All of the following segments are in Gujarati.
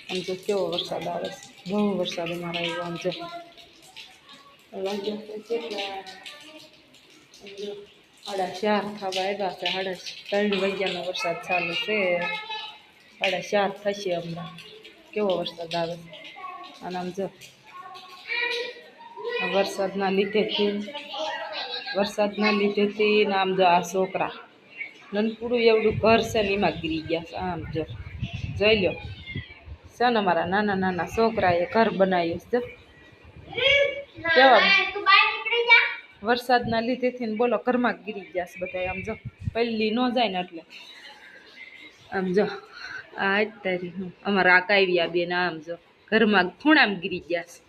આમ જો કેવો વરસાદ આવે છે, બહુ વરસાદ અમારા આવ્યો. આમ જો વાગ્યા કેટલા 4:30 થવા આવ્યા છે. 3:30 વાગ્યાનો વરસાદ ચાલુ છે. 4:30 થશે હમણાં. કેવો વરસાદ આવે છે. અને આમ જો વરસાદના લીધેથી ને આમ જો આ છોકરા નનકુડું એવડું ઘર છે ને એમાં ગીરી ગયા છે. આમ જો જોઈ લો છે ને અમારા નાના નાના છોકરાએ ઘર બનાવ્યું છે. કેવા વરસાદના લીધેથી ને બોલો ઘરમાં ગીરી ગયા છે બધા. આમ જો પહેલી ન જાય ને એટલે આમ જો આ તારી અમારા આ કાવ્યા બેન આમ જો ઘરમાં ખૂણામાં ગીરી ગયા છે.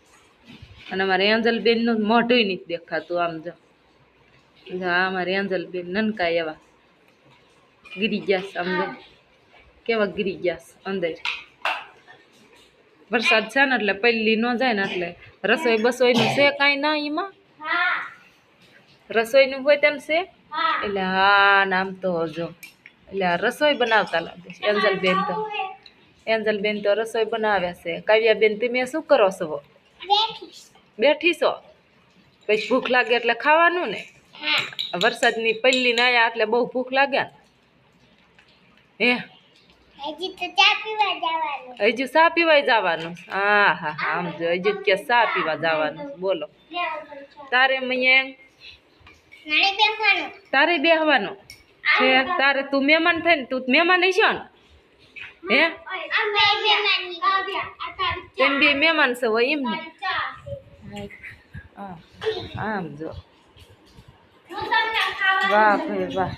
અને અમારે એન્જલબેનનું મોઢું નથી દેખાતું. આમ જો આ અમારે એન્જલબેન નનકા એવા ગીરી ગયા છે. આમ જો કેવા ગીરી ગયા છે અંદર. વરસાદ છે ને એટલે પહેલી ન જાય ને એટલે રસોઈ બસોઈનું છે કાંઈ ના એમાં રસોઈનું હોય તેમ છે એટલે હા નામ તો જો એટલે આ રસોઈ બનાવતા લાગે છે એન્જલબેન તો રસોઈ બનાવે છે. કાવ્યાબેન તમે શું કરો છો? બેઠી છો? પછી ભૂખ લાગે એટલે ખાવાનું ને. વરસાદની પહેલી ને આયા એટલે બહુ ભૂખ લાગે ને. હજી ચા પીવા જવાનું. હા હા હા આમ જો હજી કે ચા પીવા જવાનું. બોલો તારે તારે બેહવાનું છે. તારે તું મહેમાન થાય ને તું મહેમાન હશો ને. હે તેમ બે મહેમાન છે હોય એમ ને. આમ જો વાહ ભાઈ વાહ.